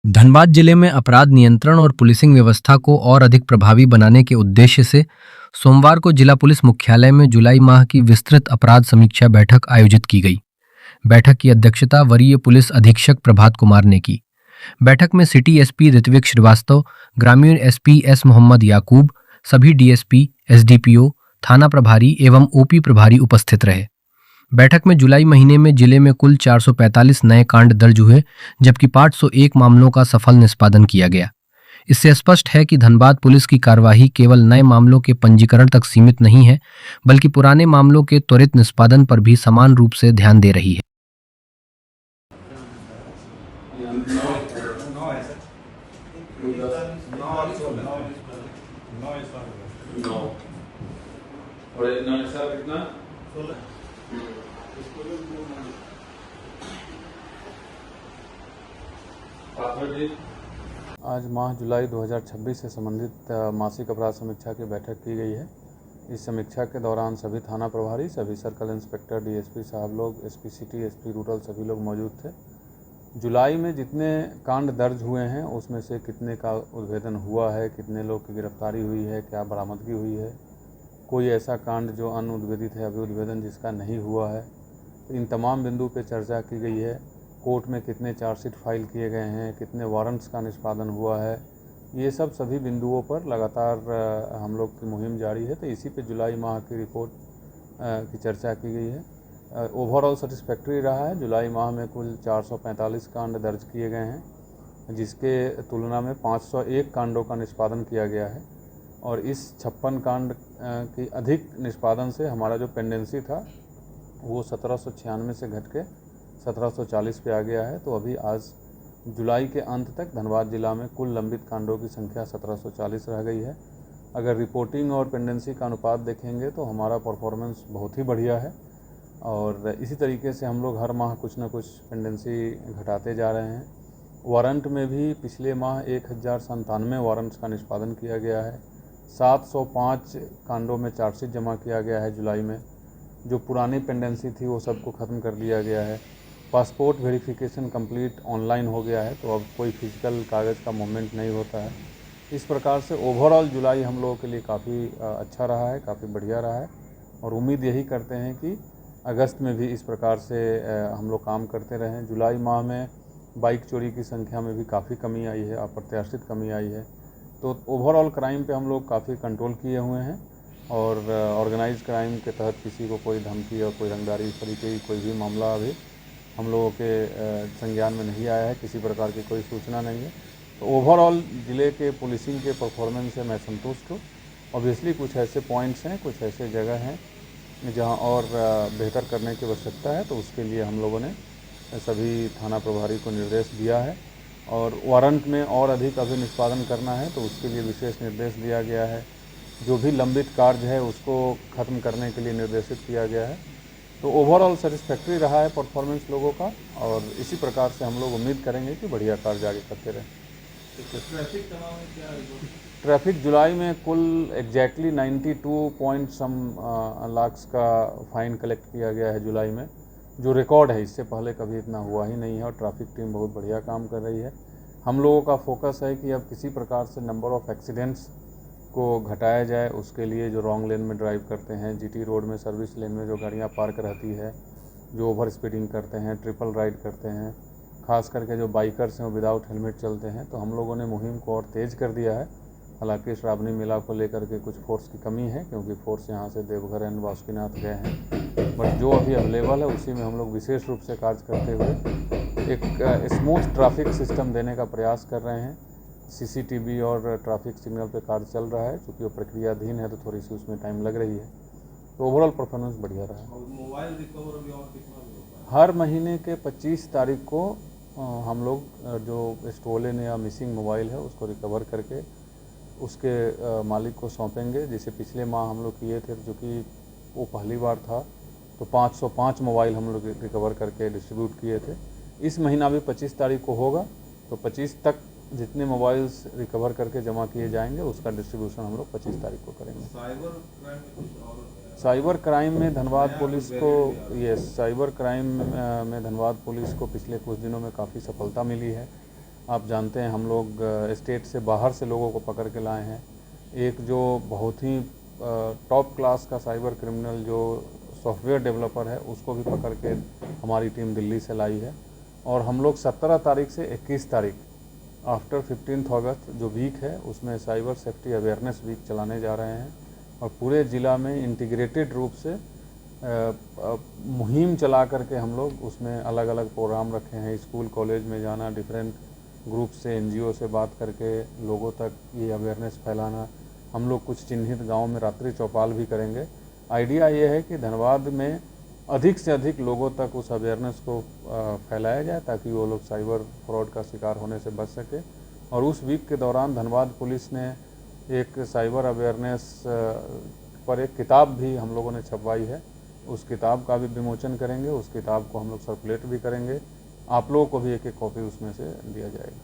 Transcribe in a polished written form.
धनबाद जिले में अपराध नियंत्रण और पुलिसिंग व्यवस्था को और अधिक प्रभावी बनाने के उद्देश्य से सोमवार को जिला पुलिस मुख्यालय में जुलाई माह की विस्तृत अपराध समीक्षा बैठक आयोजित की गई। बैठक की अध्यक्षता वरीय पुलिस अधीक्षक प्रभात कुमार ने की। बैठक में सिटी एसपी ऋत्विक श्रीवास्तव, ग्रामीण एसपी एस मोहम्मद याकूब, सभी डीएसपी, एसडीपीओ, थाना प्रभारी एवं ओपी प्रभारी उपस्थित रहे। बैठक में जुलाई महीने में जिले में कुल 445 नए कांड दर्ज हुए, जबकि 501 मामलों का सफल निष्पादन किया गया। इससे स्पष्ट है कि धनबाद पुलिस की कार्यवाही केवल नए मामलों के पंजीकरण तक सीमित नहीं है, बल्कि पुराने मामलों के त्वरित निष्पादन पर भी समान रूप से ध्यान दे रही है। आज माह जुलाई 2026 से संबंधित मासिक अपराध समीक्षा की बैठक की गई है। इस समीक्षा के दौरान सभी थाना प्रभारी, सभी सर्कल इंस्पेक्टर, डीएसपी साहब लोग, एसपी सिटी, एसपी रूरल सभी लोग मौजूद थे। जुलाई में जितने कांड दर्ज हुए हैं उसमें से कितने का उद्भेदन हुआ है, कितने लोग की गिरफ्तारी हुई है, क्या बरामदगी हुई है, कोई ऐसा कांड जो अनुद्भेदित है, अभी उद्भेदन जिसका नहीं हुआ है, तो इन तमाम बिंदु पे चर्चा की गई है। कोर्ट में कितने चार्जशीट फाइल किए गए हैं, कितने वारंट्स का निष्पादन हुआ है, ये सब सभी बिंदुओं पर लगातार हम लोग की मुहिम जारी है। तो इसी पे जुलाई माह की रिपोर्ट की चर्चा की गई है। ओवरऑल सेटिस्फैक्ट्री रहा है। जुलाई माह में कुल 445 कांड दर्ज किए गए हैं, जिसके तुलना में 501 कांडों का निष्पादन किया गया है। और इस 56 कांड की अधिक निष्पादन से हमारा जो पेंडेंसी था वो 1796 से घट के 1740 पे आ गया है। तो अभी आज जुलाई के अंत तक धनबाद जिला में कुल लंबित कांडों की संख्या 1740 रह गई है। अगर रिपोर्टिंग और पेंडेंसी का अनुपात देखेंगे तो हमारा परफॉर्मेंस बहुत ही बढ़िया है। और इसी तरीके से हम लोग हर माह कुछ न कुछ पेंडेंसी घटाते जा रहे हैं। वारंट में भी पिछले माह 1097 वारंट्स का निष्पादन किया गया है। 705 कांडों में चार्जशीट जमा किया गया है जुलाई में। जो पुरानी पेंडेंसी थी वो सबको ख़त्म कर दिया गया है। पासपोर्ट वेरिफिकेशन कंप्लीट ऑनलाइन हो गया है, तो अब कोई फिजिकल कागज़ का मूवमेंट नहीं होता है। इस प्रकार से ओवरऑल जुलाई हम लोगों के लिए काफ़ी अच्छा रहा है, काफ़ी बढ़िया रहा है। और उम्मीद यही करते हैं कि अगस्त में भी इस प्रकार से हम लोग काम करते रहें। जुलाई माह में बाइक चोरी की संख्या में भी काफ़ी कमी आई है, अप्रत्याशित कमी आई है। तो ओवरऑल क्राइम पे हम लोग काफ़ी कंट्रोल किए हुए हैं। और ऑर्गेनाइज क्राइम के तहत किसी को कोई धमकी और कोई रंगदारी इस तरीके की कोई भी मामला अभी हम लोगों के संज्ञान में नहीं आया है, किसी प्रकार की कोई सूचना नहीं है। तो ओवरऑल ज़िले के पुलिसिंग के परफॉर्मेंस से मैं संतुष्ट हूँ। ऑब्वियसली कुछ ऐसे पॉइंट्स हैं, कुछ ऐसे जगह हैं जहाँ और बेहतर करने की आवश्यकता है, तो उसके लिए हम लोगों ने सभी थाना प्रभारी को निर्देश दिया है। और वारंट में और अधिक अभी निष्पादन करना है, तो उसके लिए विशेष निर्देश दिया गया है। जो भी लंबित कार्य है उसको ख़त्म करने के लिए निर्देशित किया गया है। तो ओवरऑल सेटिस्फैक्ट्री रहा है परफॉर्मेंस लोगों का, और इसी प्रकार से हम लोग उम्मीद करेंगे कि बढ़िया कार्य आगे करते रहें। ट्रैफिक जुलाई में कुल एग्जैक्टली 92 पॉइंट सम लाख्स का फ़ाइन कलेक्ट किया गया है जुलाई में, जो रिकॉर्ड है। इससे पहले कभी इतना हुआ ही नहीं है और ट्रैफिक टीम बहुत बढ़िया काम कर रही है। हम लोगों का फोकस है कि अब किसी प्रकार से नंबर ऑफ़ एक्सीडेंट्स को घटाया जाए। उसके लिए जो रॉन्ग लेन में ड्राइव करते हैं, जीटी रोड में सर्विस लेन में जो गाड़ियाँ पार्क रहती है, जो ओवर स्पीडिंग करते हैं, ट्रिपल राइड करते हैं, ख़ास करके जो बाइकर्स हैं वो विदाउट हेलमेट चलते हैं, तो हम लोगों ने मुहिम को और तेज़ कर दिया है। हालांकि श्रावणी मेला को लेकर के कुछ फोर्स की कमी है, क्योंकि फोर्स यहाँ से देवघर एंड बासुकीनाथ गए हैं, बट जो अभी अवेलेबल है उसी में हम लोग विशेष रूप से कार्य करते हुए एक स्मूथ ट्रैफिक सिस्टम देने का प्रयास कर रहे हैं। सीसीटीवी और ट्रैफिक सिग्नल पे कार्य चल रहा है, क्योंकि वो प्रक्रियाधीन है तो थोड़ी सी उसमें टाइम लग रही है। तो ओवरऑल परफॉर्मेंस बढ़िया रहा है। मोबाइल रिकवर अभी और कितना होगा? हर महीने के 25 तारीख को हम लोग जो स्टोलन या मिसिंग मोबाइल है उसको रिकवर करके उसके मालिक को सौंपेंगे। जैसे पिछले माह हम लोग किए थे, जो कि वो पहली बार था, तो 505 मोबाइल हम लोग रिकवर करके डिस्ट्रीब्यूट किए थे। इस महीना भी 25 तारीख को होगा, तो 25 तक जितने मोबाइल्स रिकवर करके जमा किए जाएंगे उसका डिस्ट्रीब्यूशन हम लोग 25 तारीख को करेंगे। साइबर क्राइम में कुछ और साइबर क्राइम में धनबाद पुलिस को साइबर क्राइम में धनबाद पुलिस को पिछले कुछ दिनों में काफ़ी सफलता मिली है। आप जानते हैं हम लोग स्टेट से बाहर से लोगों को पकड़ के लाए हैं। एक जो बहुत ही टॉप क्लास का साइबर क्रिमिनल जो सॉफ्टवेयर डेवलपर है उसको भी पकड़ के हमारी टीम दिल्ली से लाई है। और हम लोग 17 तारीख से 21 तारीख आफ्टर 15 अगस्त जो वीक है उसमें साइबर सेफ्टी अवेयरनेस वीक चलाने जा रहे हैं और पूरे ज़िला में इंटीग्रेटेड रूप से मुहिम चला करके हम लोग उसमें अलग अलग प्रोग्राम रखे हैं। स्कूल कॉलेज में जाना, डिफरेंट ग्रुप से एनजीओ से बात करके लोगों तक ये अवेयरनेस फैलाना। हम लोग कुछ चिन्हित गांव में रात्रि चौपाल भी करेंगे। आइडिया ये है कि धनबाद में अधिक से अधिक लोगों तक उस अवेयरनेस को फैलाया जाए ताकि वो लोग साइबर फ्रॉड का शिकार होने से बच सके। और उस वीक के दौरान धनबाद पुलिस ने एक साइबर अवेयरनेस पर एक किताब भी हम लोगों ने छपवाई है। उस किताब का भी विमोचन करेंगे, उस किताब को हम लोग सर्कुलेट भी करेंगे। आप लोगों को भी एक एक कॉपी उसमें से दिया जाएगा।